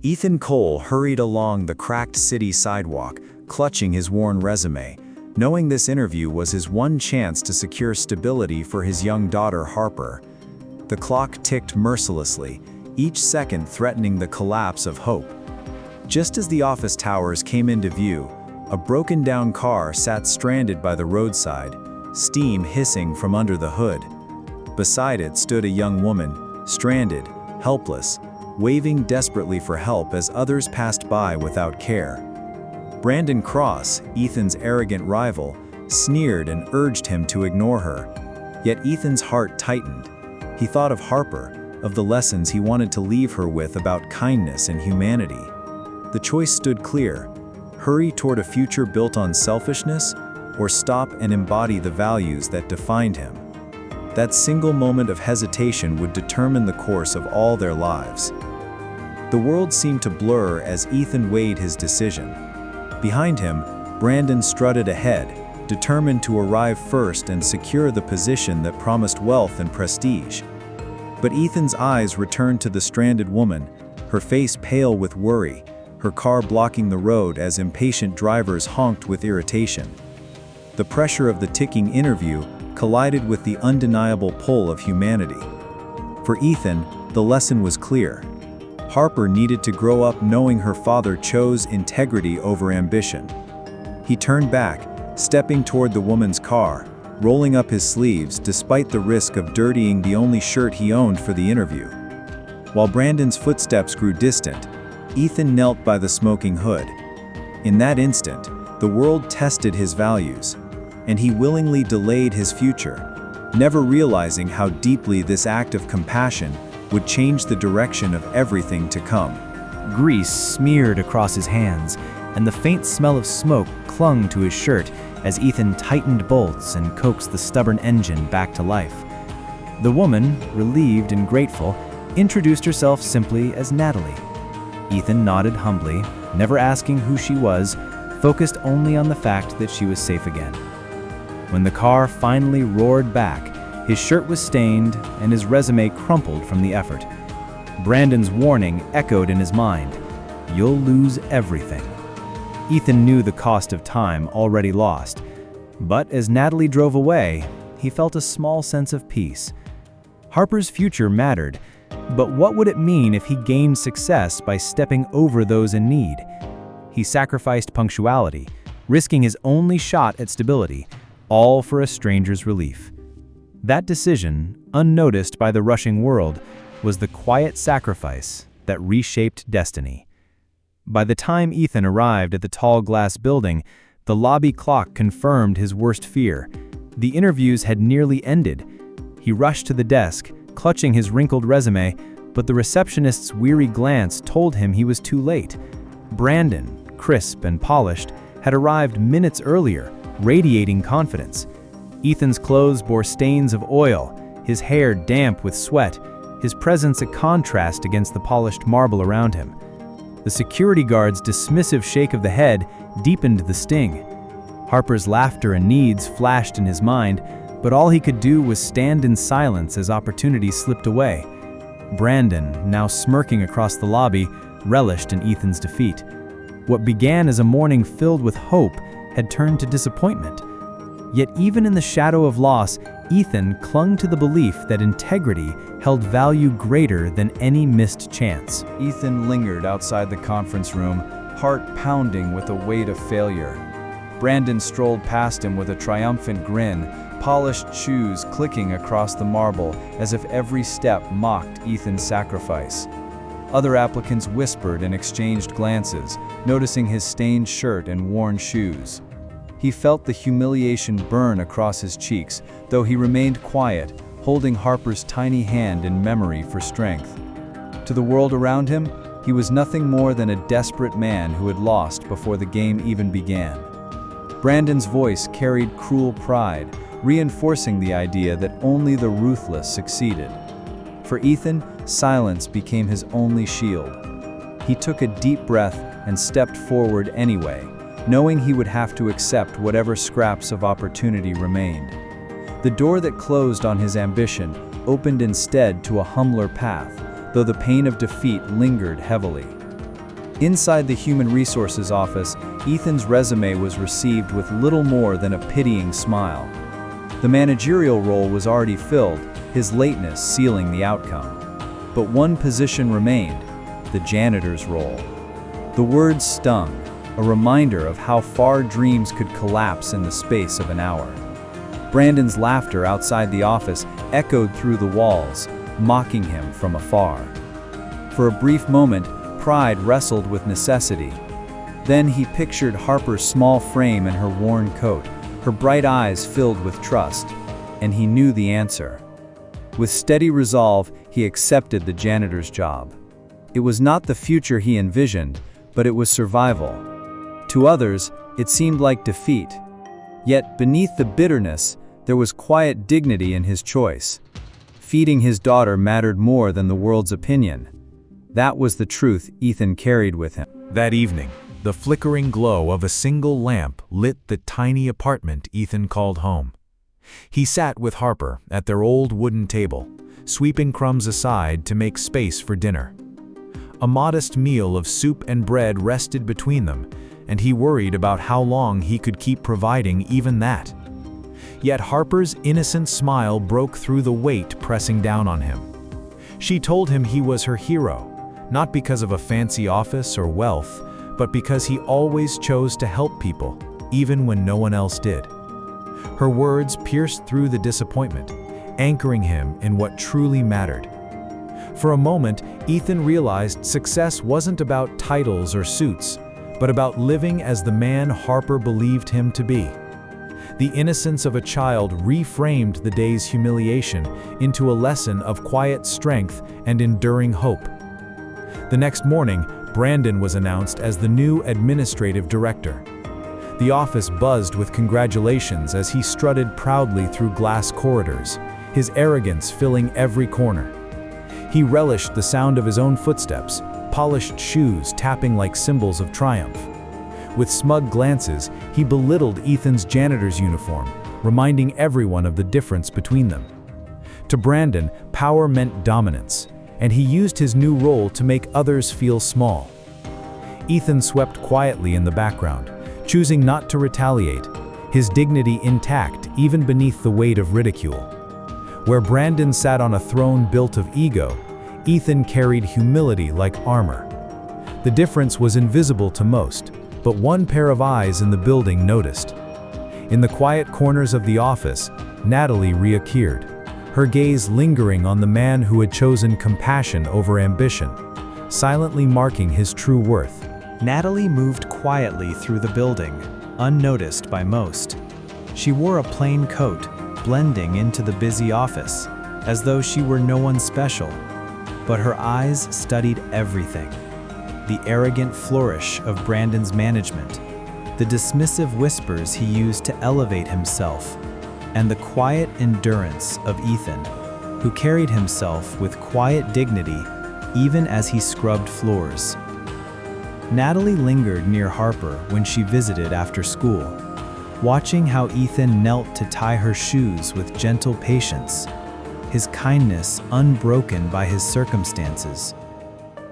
Ethan Cole hurried along the cracked city sidewalk, clutching his worn resume, knowing this interview was his one chance to secure stability for his young daughter Harper. The clock ticked mercilessly, each second threatening the collapse of hope. Just as the office towers came into view, a broken-down car sat stranded by the roadside, steam hissing from under the hood. Beside it stood a young woman, stranded, helpless, waving desperately for help as others passed by without care. Brandon Cross, Ethan's arrogant rival, sneered and urged him to ignore her. Yet Ethan's heart tightened. He thought of Harper, of the lessons he wanted to leave her with about kindness and humanity. The choice stood clear: hurry toward a future built on selfishness, or stop and embody the values that defined him. That single moment of hesitation would determine the course of all their lives. The world seemed to blur as Ethan weighed his decision. Behind him, Brandon strutted ahead, determined to arrive first and secure the position that promised wealth and prestige. But Ethan's eyes returned to the stranded woman, her face pale with worry, her car blocking the road as impatient drivers honked with irritation. The pressure of the ticking interview collided with the undeniable pull of humanity. For Ethan, the lesson was clear. Harper needed to grow up knowing her father chose integrity over ambition. He turned back, stepping toward the woman's car, rolling up his sleeves despite the risk of dirtying the only shirt he owned for the interview. While Brandon's footsteps grew distant, Ethan knelt by the smoking hood. In that instant, the world tested his values, and he willingly delayed his future, never realizing how deeply this act of compassion would change the direction of everything to come. Grease smeared across his hands, and the faint smell of smoke clung to his shirt as Ethan tightened bolts and coaxed the stubborn engine back to life. The woman, relieved and grateful, introduced herself simply as Natalie. Ethan nodded humbly, never asking who she was, focused only on the fact that she was safe again. When the car finally roared back, his shirt was stained and his resume crumpled from the effort. Brandon's warning echoed in his mind: "You'll lose everything." Ethan knew the cost of time already lost, but as Natalie drove away, he felt a small sense of peace. Harper's future mattered, but what would it mean if he gained success by stepping over those in need? He sacrificed punctuality, risking his only shot at stability, all for a stranger's relief. That decision, unnoticed by the rushing world, was the quiet sacrifice that reshaped destiny. By the time Ethan arrived at the tall glass building, the lobby clock confirmed his worst fear. The interviews had nearly ended. He rushed to the desk, clutching his wrinkled resume, but the receptionist's weary glance told him he was too late. Brandon, crisp and polished, had arrived minutes earlier, radiating confidence. Ethan's clothes bore stains of oil, his hair damp with sweat, his presence a contrast against the polished marble around him. The security guard's dismissive shake of the head deepened the sting. Harper's laughter and needs flashed in his mind, but all he could do was stand in silence as opportunity slipped away. Brandon, now smirking across the lobby, relished in Ethan's defeat. What began as a morning filled with hope had turned to disappointment. Yet even in the shadow of loss, Ethan clung to the belief that integrity held value greater than any missed chance. Ethan lingered outside the conference room, heart pounding with the weight of failure. Brandon strolled past him with a triumphant grin, polished shoes clicking across the marble as if every step mocked Ethan's sacrifice. Other applicants whispered and exchanged glances, noticing his stained shirt and worn shoes. He felt the humiliation burn across his cheeks, though he remained quiet, holding Harper's tiny hand in memory for strength. To the world around him, he was nothing more than a desperate man who had lost before the game even began. Brandon's voice carried cruel pride, reinforcing the idea that only the ruthless succeeded. For Ethan, silence became his only shield. He took a deep breath and stepped forward anyway, knowing he would have to accept whatever scraps of opportunity remained. The door that closed on his ambition opened instead to a humbler path, though the pain of defeat lingered heavily. Inside the Human Resources office, Ethan's resume was received with little more than a pitying smile. The managerial role was already filled, his lateness sealing the outcome. But one position remained, the janitor's role. The words stung, a reminder of how far dreams could collapse in the space of an hour. Brandon's laughter outside the office echoed through the walls, mocking him from afar. For a brief moment, pride wrestled with necessity. Then he pictured Harper's small frame and her worn coat, her bright eyes filled with trust, and he knew the answer. With steady resolve, he accepted the janitor's job. It was not the future he envisioned, but it was survival. To others, it seemed like defeat. Yet, beneath the bitterness, there was quiet dignity in his choice. Feeding his daughter mattered more than the world's opinion. That was the truth Ethan carried with him. That evening, the flickering glow of a single lamp lit the tiny apartment Ethan called home. He sat with Harper at their old wooden table, sweeping crumbs aside to make space for dinner. A modest meal of soup and bread rested between them, and he worried about how long he could keep providing even that. Yet Harper's innocent smile broke through the weight pressing down on him. She told him he was her hero, not because of a fancy office or wealth, but because he always chose to help people, even when no one else did. Her words pierced through the disappointment, anchoring him in what truly mattered. For a moment, Ethan realized success wasn't about titles or suits, but about living as the man Harper believed him to be. The innocence of a child reframed the day's humiliation into a lesson of quiet strength and enduring hope. The next morning, Brandon was announced as the new administrative director. The office buzzed with congratulations as he strutted proudly through glass corridors, his arrogance filling every corner. He relished the sound of his own footsteps, polished shoes tapping like symbols of triumph. With smug glances, he belittled Ethan's janitor's uniform, reminding everyone of the difference between them. To Brandon, power meant dominance, and he used his new role to make others feel small. Ethan swept quietly in the background, choosing not to retaliate, his dignity intact even beneath the weight of ridicule. Where Brandon sat on a throne built of ego, Ethan carried humility like armor. The difference was invisible to most, but one pair of eyes in the building noticed. In the quiet corners of the office, Natalie reappeared, her gaze lingering on the man who had chosen compassion over ambition, silently marking his true worth. Natalie moved quietly through the building, unnoticed by most. She wore a plain coat, blending into the busy office, as though she were no one special. But her eyes studied everything. The arrogant flourish of Brandon's management, the dismissive whispers he used to elevate himself, and the quiet endurance of Ethan, who carried himself with quiet dignity even as he scrubbed floors. Natalie lingered near Harper when she visited after school, watching how Ethan knelt to tie her shoes with gentle patience, his kindness unbroken by his circumstances.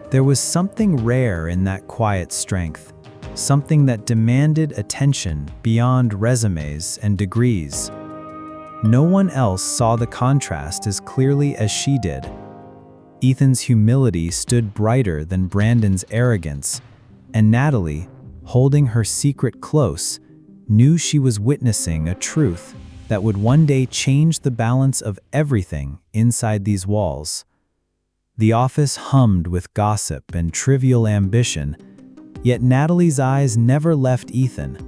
There was something rare in that quiet strength, something that demanded attention beyond resumes and degrees. No one else saw the contrast as clearly as she did. Ethan's humility stood brighter than Brandon's arrogance, and Natalie, holding her secret close, knew she was witnessing a truth that would one day change the balance of everything inside these walls. The office hummed with gossip and trivial ambition, yet Natalie's eyes never left Ethan.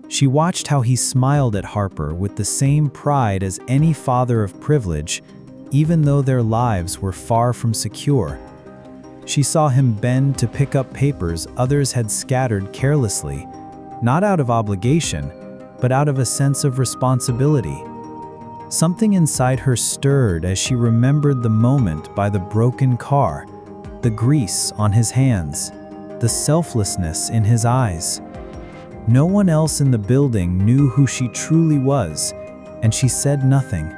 She watched how he smiled at Harper with the same pride as any father of privilege, even though their lives were far from secure. She saw him bend to pick up papers others had scattered carelessly, not out of obligation, but out of a sense of responsibility. Something inside her stirred as she remembered the moment by the broken car, the grease on his hands, the selflessness in his eyes. No one else in the building knew who she truly was, and she said nothing,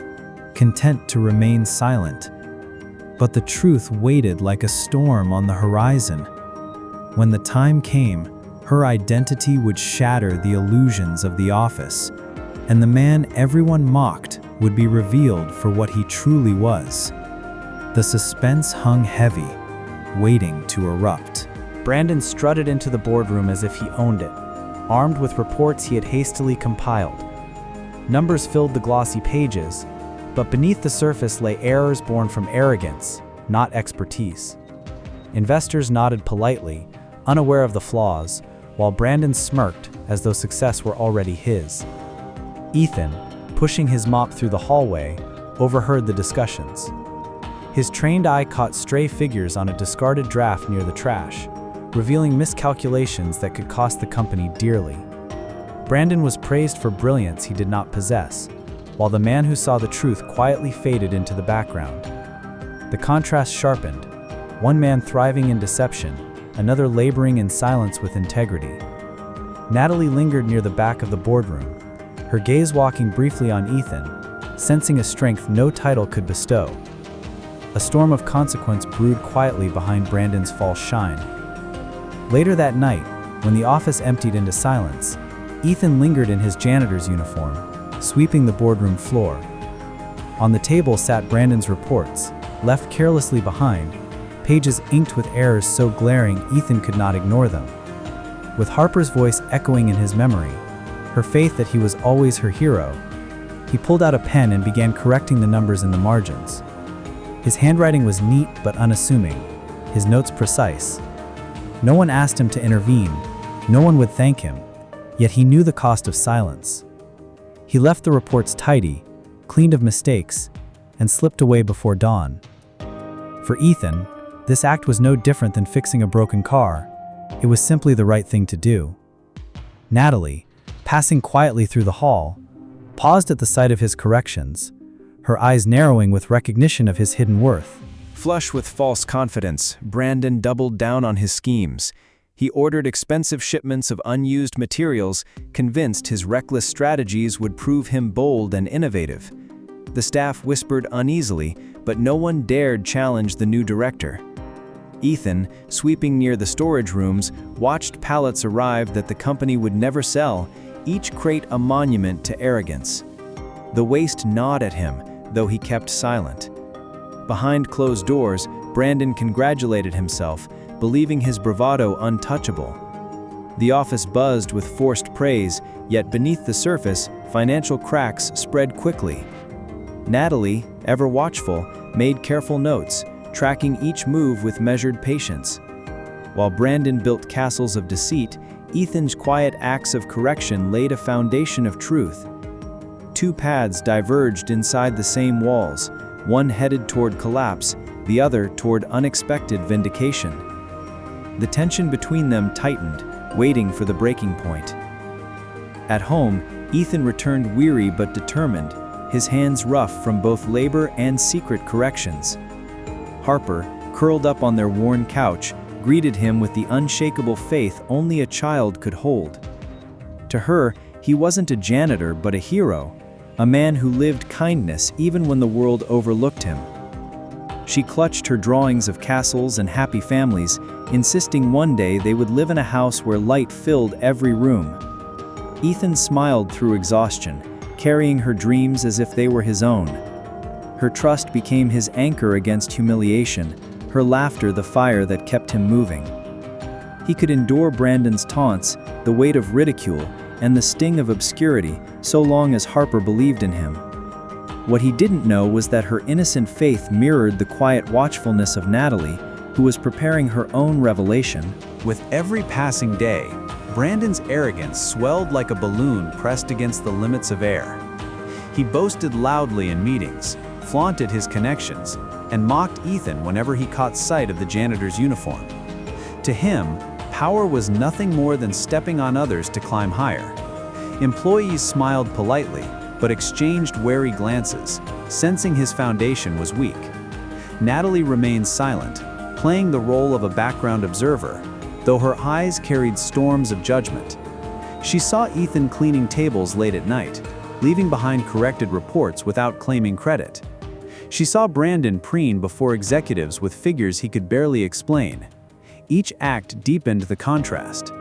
content to remain silent. But the truth waited like a storm on the horizon. When the time came, her identity would shatter the illusions of the office, and the man everyone mocked would be revealed for what he truly was. The suspense hung heavy, waiting to erupt. Brandon strutted into the boardroom as if he owned it, armed with reports he had hastily compiled. Numbers filled the glossy pages, but beneath the surface lay errors born from arrogance, not expertise. Investors nodded politely, unaware of the flaws, while Brandon smirked as though success were already his. Ethan, pushing his mop through the hallway, overheard the discussions. His trained eye caught stray figures on a discarded draft near the trash, revealing miscalculations that could cost the company dearly. Brandon was praised for brilliance he did not possess, while the man who saw the truth quietly faded into the background. The contrast sharpened, one man thriving in deception, another laboring in silence with integrity. Natalie lingered near the back of the boardroom, her gaze walking briefly on Ethan, sensing a strength no title could bestow. A storm of consequence brewed quietly behind Brandon's false shine. Later that night, when the office emptied into silence, Ethan lingered in his janitor's uniform, sweeping the boardroom floor. On the table sat Brandon's reports, left carelessly behind, pages inked with errors so glaring Ethan could not ignore them. With Harper's voice echoing in his memory, her faith that he was always her hero, he pulled out a pen and began correcting the numbers in the margins. His handwriting was neat but unassuming, his notes precise. No one asked him to intervene, no one would thank him, yet he knew the cost of silence. He left the reports tidy, cleaned of mistakes, and slipped away before dawn. For Ethan, this act was no different than fixing a broken car. It was simply the right thing to do. Natalie, passing quietly through the hall, paused at the sight of his corrections, her eyes narrowing with recognition of his hidden worth. Flush with false confidence, Brandon doubled down on his schemes. He ordered expensive shipments of unused materials, convinced his reckless strategies would prove him bold and innovative. The staff whispered uneasily, but no one dared challenge the new director. Ethan, sweeping near the storage rooms, watched pallets arrive that the company would never sell, each crate a monument to arrogance. The waste gnawed at him, though he kept silent. Behind closed doors, Brandon congratulated himself, believing his bravado untouchable. The office buzzed with forced praise, yet beneath the surface, financial cracks spread quickly. Natalie, ever watchful, made careful notes, tracking each move with measured patience. While Brandon built castles of deceit, Ethan's quiet acts of correction laid a foundation of truth. Two paths diverged inside the same walls, one headed toward collapse, the other toward unexpected vindication. The tension between them tightened, waiting for the breaking point. At home, Ethan returned weary but determined, his hands rough from both labor and secret corrections. Harper, curled up on their worn couch, greeted him with the unshakable faith only a child could hold. To her, he wasn't a janitor but a hero, a man who lived kindness even when the world overlooked him. She clutched her drawings of castles and happy families, insisting one day they would live in a house where light filled every room. Ethan smiled through exhaustion, carrying her dreams as if they were his own. Her trust became his anchor against humiliation, her laughter the fire that kept him moving. He could endure Brandon's taunts, the weight of ridicule, and the sting of obscurity, so long as Harper believed in him. What he didn't know was that her innocent faith mirrored the quiet watchfulness of Natalie, who was preparing her own revelation. With every passing day, Brandon's arrogance swelled like a balloon pressed against the limits of air. He boasted loudly in meetings, flaunted his connections, and mocked Ethan whenever he caught sight of the janitor's uniform. To him, power was nothing more than stepping on others to climb higher. Employees smiled politely, but exchanged wary glances, sensing his foundation was weak. Natalie remained silent, playing the role of a background observer, though her eyes carried storms of judgment. She saw Ethan cleaning tables late at night, leaving behind corrected reports without claiming credit. She saw Brandon preen before executives with figures he could barely explain. each act deepened the contrast.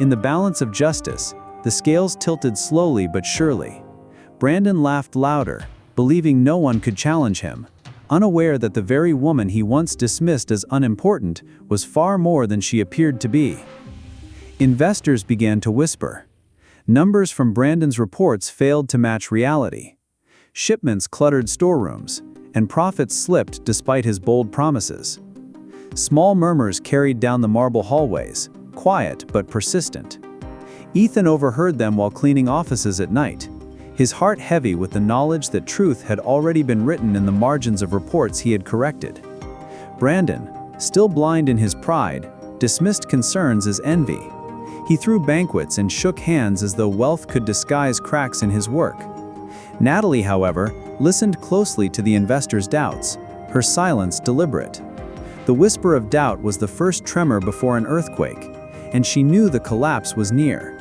In the balance of justice, the scales tilted slowly but surely. Brandon laughed louder, believing no one could challenge him, unaware that the very woman he once dismissed as unimportant was far more than she appeared to be. Investors began to whisper. Numbers from Brandon's reports failed to match reality. Shipments cluttered storerooms, and profits slipped despite his bold promises. Small murmurs carried down the marble hallways, quiet but persistent. Ethan overheard them while cleaning offices at night, his heart heavy with the knowledge that truth had already been written in the margins of reports he had corrected. Brandon, still blind in his pride, dismissed concerns as envy. He threw banquets and shook hands as though wealth could disguise cracks in his work. Natalie, however, listened closely to the investors' doubts, her silence deliberate. The whisper of doubt was the first tremor before an earthquake, and she knew the collapse was near.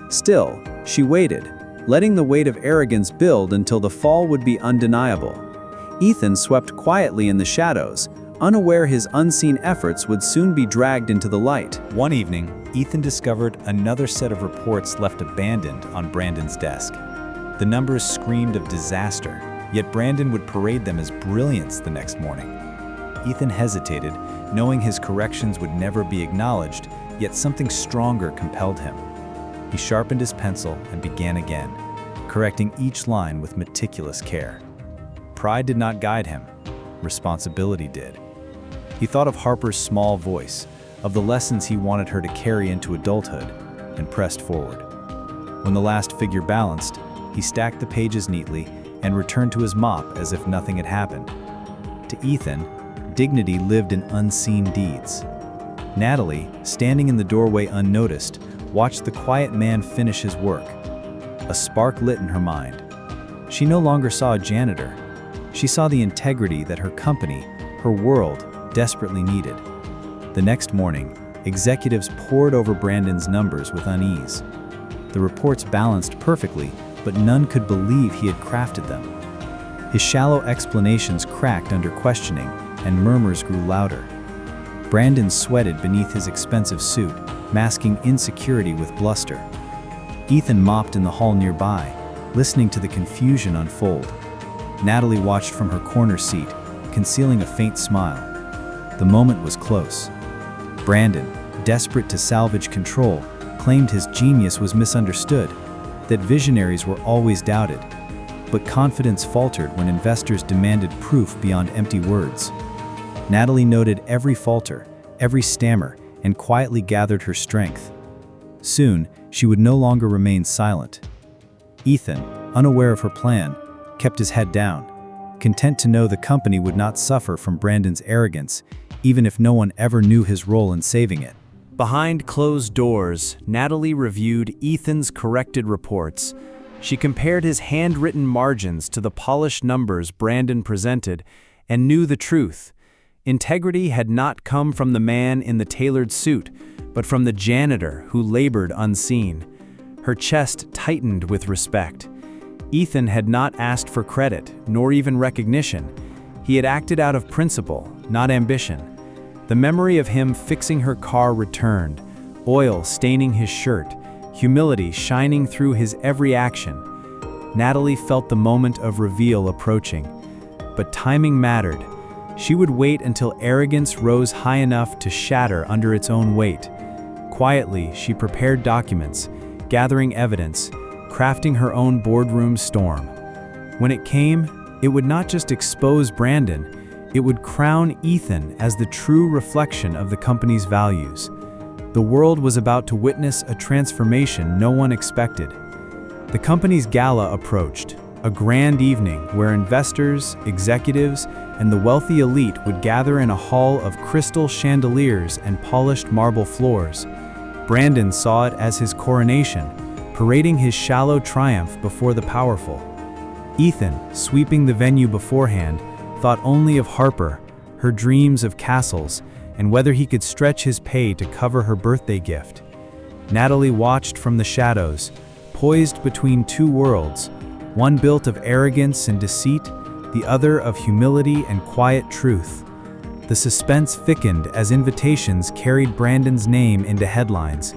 Still, she waited, letting the weight of arrogance build until the fall would be undeniable. Ethan swept quietly in the shadows, unaware his unseen efforts would soon be dragged into the light. One evening, Ethan discovered another set of reports left abandoned on Brandon's desk. The numbers screamed of disaster, yet Brandon would parade them as brilliance the next morning. Ethan hesitated, knowing his corrections would never be acknowledged, yet something stronger compelled him. He sharpened his pencil and began again, correcting each line with meticulous care. Pride did not guide him, responsibility did. He thought of Harper's small voice, of the lessons he wanted her to carry into adulthood, and pressed forward. When the last figure balanced, he stacked the pages neatly and returned to his mop as if nothing had happened. To Ethan, dignity lived in unseen deeds. Natalie, standing in the doorway unnoticed, watched the quiet man finish his work. A spark lit in her mind. She no longer saw a janitor. She saw the integrity that her company, her world, desperately needed. The next morning, executives pored over Brandon's numbers with unease. The reports balanced perfectly, but none could believe he had crafted them. His shallow explanations cracked under questioning, and murmurs grew louder. Brandon sweated beneath his expensive suit, masking insecurity with bluster. Ethan mopped in the hall nearby, listening to the confusion unfold. Natalie watched from her corner seat, concealing a faint smile. The moment was close. Brandon, desperate to salvage control, claimed his genius was misunderstood, that visionaries were always doubted. But confidence faltered when investors demanded proof beyond empty words. Natalie noted every falter, every stammer, and quietly gathered her strength. Soon, she would no longer remain silent. Ethan, unaware of her plan, kept his head down, content to know the company would not suffer from Brandon's arrogance, even if no one ever knew his role in saving it. Behind closed doors, Natalie reviewed Ethan's corrected reports. She compared his handwritten margins to the polished numbers Brandon presented and knew the truth. Integrity had not come from the man in the tailored suit, but from the janitor who labored unseen. Her chest tightened with respect. Ethan had not asked for credit, nor even recognition. He had acted out of principle, not ambition. The memory of him fixing her car returned, oil staining his shirt, humility shining through his every action. Natalie felt the moment of reveal approaching, but timing mattered. She would wait until arrogance rose high enough to shatter under its own weight. Quietly, she prepared documents, gathering evidence, crafting her own boardroom storm. When it came, it would not just expose Brandon, it would crown Ethan as the true reflection of the company's values. The world was about to witness a transformation no one expected. The company's gala approached, a grand evening where investors, executives, and the wealthy elite would gather in a hall of crystal chandeliers and polished marble floors. Brandon saw it as his coronation, parading his shallow triumph before the powerful. Ethan, sweeping the venue beforehand, thought only of Harper, her dreams of castles, and whether he could stretch his pay to cover her birthday gift. Natalie watched from the shadows, poised between two worlds, one built of arrogance and deceit, the other of humility and quiet truth. The suspense thickened as invitations carried Brandon's name into headlines.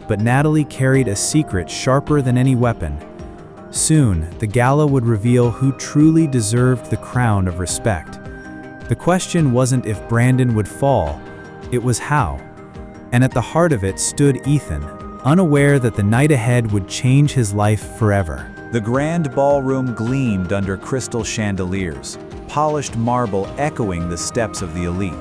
But Natalie carried a secret sharper than any weapon. Soon, the gala would reveal who truly deserved the crown of respect. The question wasn't if Brandon would fall, it was how. And at the heart of it stood Ethan, unaware that the night ahead would change his life forever. The grand ballroom gleamed under crystal chandeliers, polished marble echoing the steps of the elite.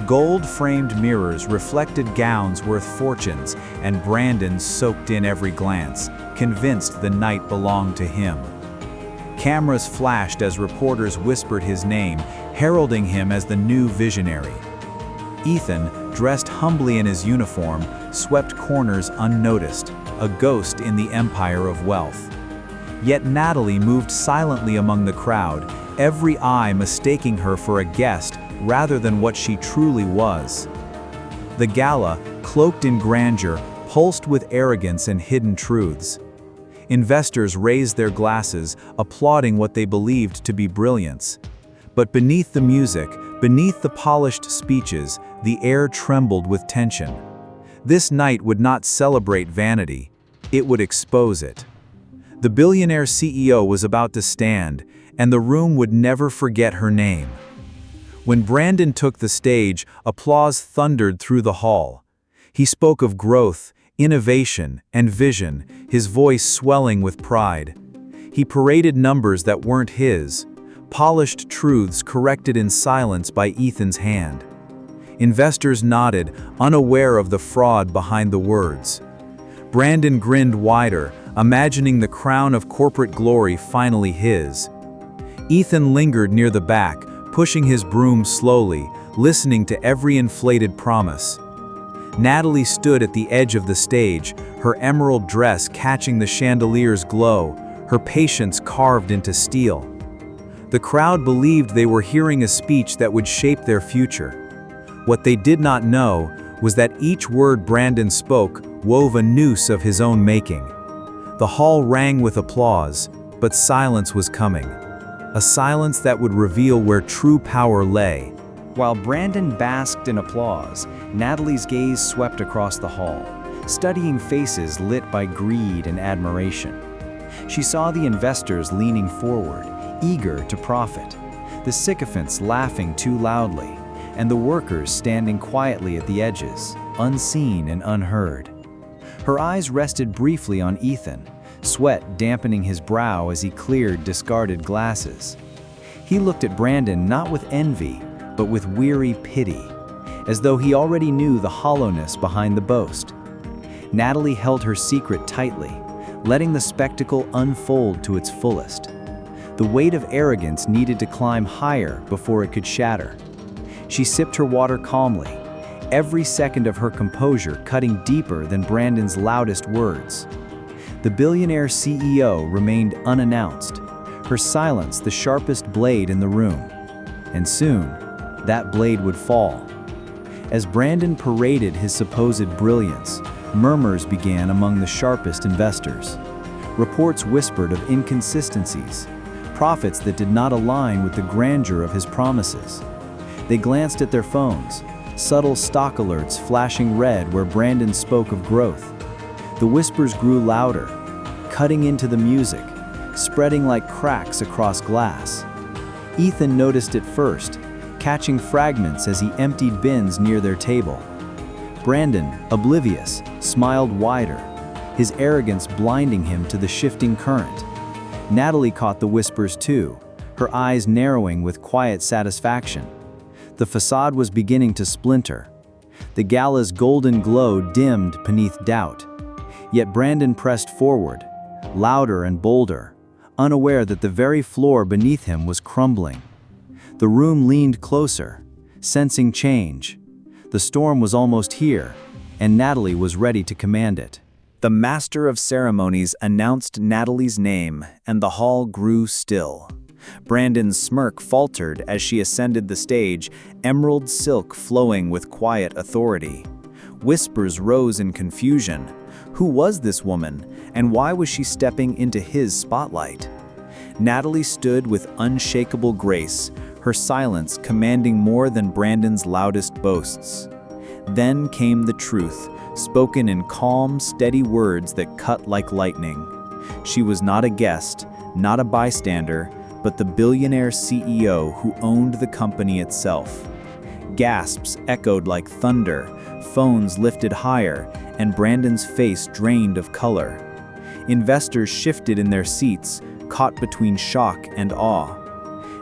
Gold-framed mirrors reflected gowns worth fortunes, and Brandon soaked in every glance, convinced the night belonged to him. Cameras flashed as reporters whispered his name, heralding him as the new visionary. Ethan, dressed humbly in his uniform, swept corners unnoticed, a ghost in the empire of wealth. Yet Natalie moved silently among the crowd, every eye mistaking her for a guest rather than what she truly was. The gala, cloaked in grandeur, pulsed with arrogance and hidden truths. Investors raised their glasses, applauding what they believed to be brilliance. But beneath the music, beneath the polished speeches, the air trembled with tension. This night would not celebrate vanity, it would expose it. The billionaire CEO was about to stand, and the room would never forget her name. When Brandon took the stage, applause thundered through the hall. He spoke of growth, innovation, and vision, his voice swelling with pride. He paraded numbers that weren't his, polished truths corrected in silence by Ethan's hand. Investors nodded, unaware of the fraud behind the words. Brandon grinned wider, imagining the crown of corporate glory finally his. Ethan lingered near the back, pushing his broom slowly, listening to every inflated promise. Natalie stood at the edge of the stage, her emerald dress catching the chandelier's glow, her patience carved into steel. The crowd believed they were hearing a speech that would shape their future. What they did not know was that each word Brandon spoke wove a noose of his own making. The hall rang with applause, but silence was coming. A silence that would reveal where true power lay. While Brandon basked in applause, Natalie's gaze swept across the hall, studying faces lit by greed and admiration. She saw the investors leaning forward, eager to profit, the sycophants laughing too loudly, and the workers standing quietly at the edges, unseen and unheard. Her eyes rested briefly on Ethan, sweat dampening his brow as he cleared discarded glasses. He looked at Brandon not with envy, but with weary pity, as though he already knew the hollowness behind the boast. Natalie held her secret tightly, letting the spectacle unfold to its fullest. The weight of arrogance needed to climb higher before it could shatter. She sipped her water calmly, every second of her composure cutting deeper than Brandon's loudest words. The billionaire CEO remained unannounced, her silence the sharpest blade in the room. And soon, that blade would fall. As Brandon paraded his supposed brilliance, murmurs began among the sharpest investors. Reports whispered of inconsistencies, profits that did not align with the grandeur of his promises. They glanced at their phones, subtle stock alerts flashing red where Brandon spoke of growth. The whispers grew louder, cutting into the music, spreading like cracks across glass. Ethan noticed it first, catching fragments as he emptied bins near their table. Brandon, oblivious, smiled wider, his arrogance blinding him to the shifting current. Natalie caught the whispers too, her eyes narrowing with quiet satisfaction. The facade was beginning to splinter. The gala's golden glow dimmed beneath doubt. Yet Brandon pressed forward, louder and bolder, unaware that the very floor beneath him was crumbling. The room leaned closer, sensing change. The storm was almost here, and Natalie was ready to command it. The master of ceremonies announced Natalie's name, and the hall grew still. Brandon's smirk faltered as she ascended the stage, emerald silk flowing with quiet authority. Whispers rose in confusion. Who was this woman, and why was she stepping into his spotlight? Natalie stood with unshakable grace, her her silence commanding more than Brandon's loudest boasts. Then came the truth, spoken in calm, steady words that cut like lightning. She was not a guest, not a bystander, but the billionaire CEO who owned the company itself. Gasps echoed like thunder, phones lifted higher, and Brandon's face drained of color. Investors shifted in their seats, caught between shock and awe.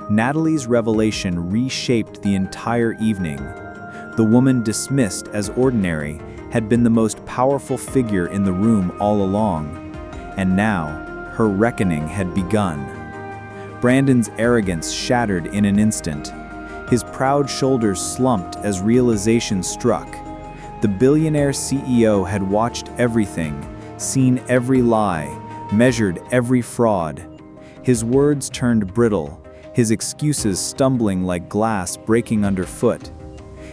Natalie's revelation reshaped the entire evening. The woman dismissed as ordinary had been the most powerful figure in the room all along, and now her reckoning had begun. Brandon's arrogance shattered in an instant. His proud shoulders slumped as realization struck. The billionaire CEO had watched everything, seen every lie, measured every fraud. His words turned brittle, his excuses stumbling like glass breaking underfoot.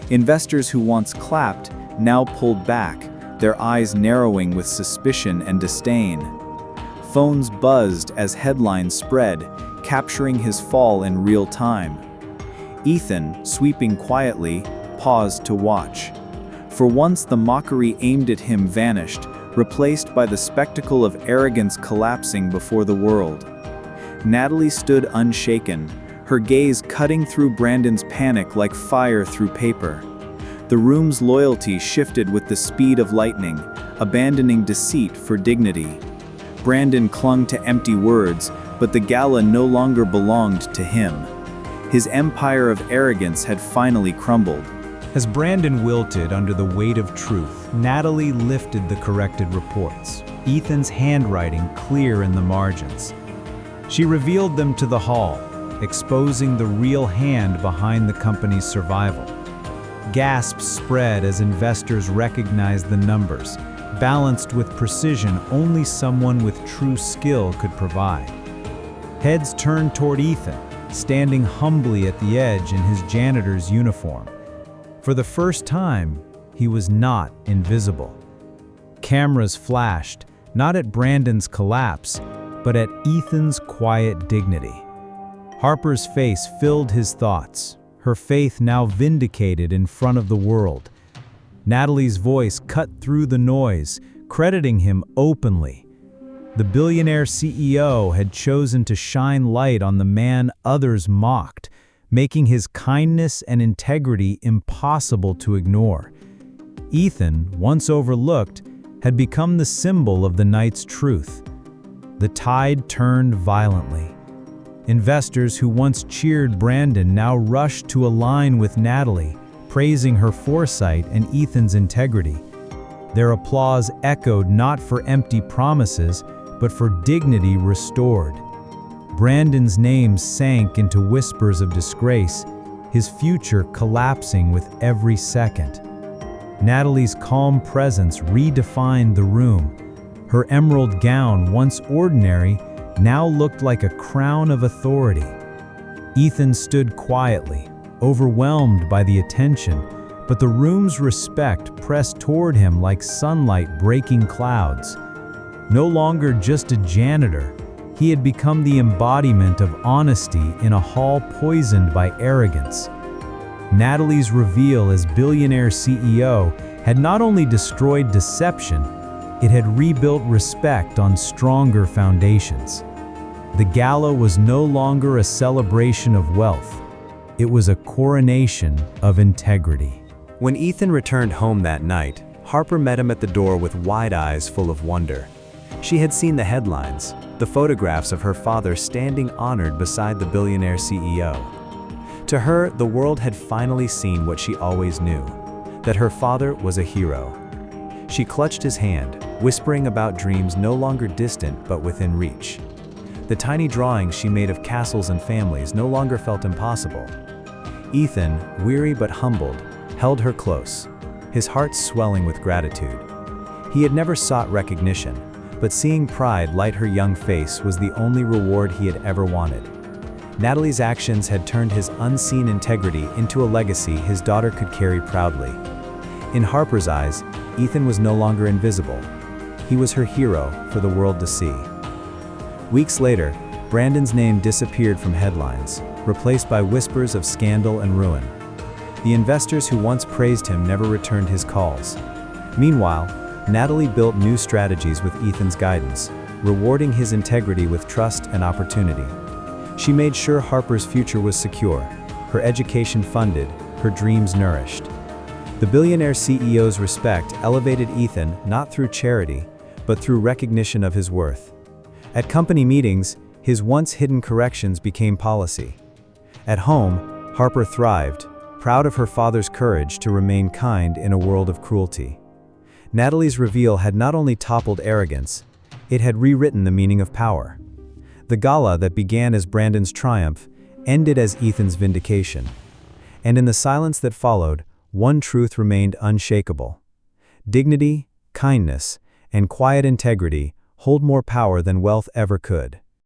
Investors who once clapped now pulled back, their eyes narrowing with suspicion and disdain. Phones buzzed as headlines spread, capturing his fall in real time. Ethan, sweeping quietly, paused to watch. For once the mockery aimed at him vanished, replaced by the spectacle of arrogance collapsing before the world. Natalie stood unshaken, her gaze cutting through Brandon's panic like fire through paper. The room's loyalty shifted with the speed of lightning, abandoning deceit for dignity. Brandon clung to empty words, but the gala no longer belonged to him. His empire of arrogance had finally crumbled. As Brandon wilted under the weight of truth, Natalie lifted the corrected reports, Ethan's handwriting clear in the margins. She revealed them to the hall, exposing the real hand behind the company's survival. Gasps spread as investors recognized the numbers, balanced with precision only someone with true skill could provide. Heads turned toward Ethan, standing humbly at the edge in his janitor's uniform. For the first time, he was not invisible. Cameras flashed, not at Brandon's collapse, but at Ethan's quiet dignity. Harper's face filled his thoughts, her faith now vindicated in front of the world. Natalie's voice cut through the noise, crediting him openly. The billionaire CEO had chosen to shine light on the man others mocked, making his kindness and integrity impossible to ignore. Ethan, once overlooked, had become the symbol of the night's truth. The tide turned violently. Investors who once cheered Brandon now rushed to align with Natalie, praising her foresight and Ethan's integrity. Their applause echoed not for empty promises, but for dignity restored. Brandon's name sank into whispers of disgrace, his future collapsing with every second. Natalie's calm presence redefined the room. Her emerald gown, once ordinary, now looked like a crown of authority. Ethan stood quietly, overwhelmed by the attention, but the room's respect pressed toward him like sunlight breaking clouds. No longer just a janitor, he had become the embodiment of honesty in a hall poisoned by arrogance. Natalie's reveal as billionaire CEO had not only destroyed deception, it had rebuilt respect on stronger foundations. The gala was no longer a celebration of wealth. It was a coronation of integrity. When Ethan returned home that night, Harper met him at the door with wide eyes full of wonder. She had seen the headlines, the photographs of her father standing honored beside the billionaire CEO. To her, the world had finally seen what she always knew, that her father was a hero. She clutched his hand, whispering about dreams no longer distant but within reach. The tiny drawings she made of castles and families no longer felt impossible. Ethan, weary but humbled, held her close, his heart swelling with gratitude. He had never sought recognition, but seeing pride light her young face was the only reward he had ever wanted. Natalie's actions had turned his unseen integrity into a legacy his daughter could carry proudly. In Harper's eyes, Ethan was no longer invisible. He was her hero for the world to see. Weeks later, Brandon's name disappeared from headlines, replaced by whispers of scandal and ruin. The investors who once praised him never returned his calls. Meanwhile, Natalie built new strategies with Ethan's guidance, rewarding his integrity with trust and opportunity. She made sure Harper's future was secure, her education funded, her dreams nourished. The Billionaire CEO's respect elevated Ethan not through charity, but through recognition of his worth. At company meetings, his once hidden corrections became policy. At home, Harper thrived, proud of her father's courage to remain kind in a world of cruelty. Natalie's reveal had not only toppled arrogance, it had rewritten the meaning of power. The gala that began as Brandon's triumph ended as Ethan's vindication. And in the silence that followed, one truth remained unshakable. Dignity, kindness, and quiet integrity hold more power than wealth ever could.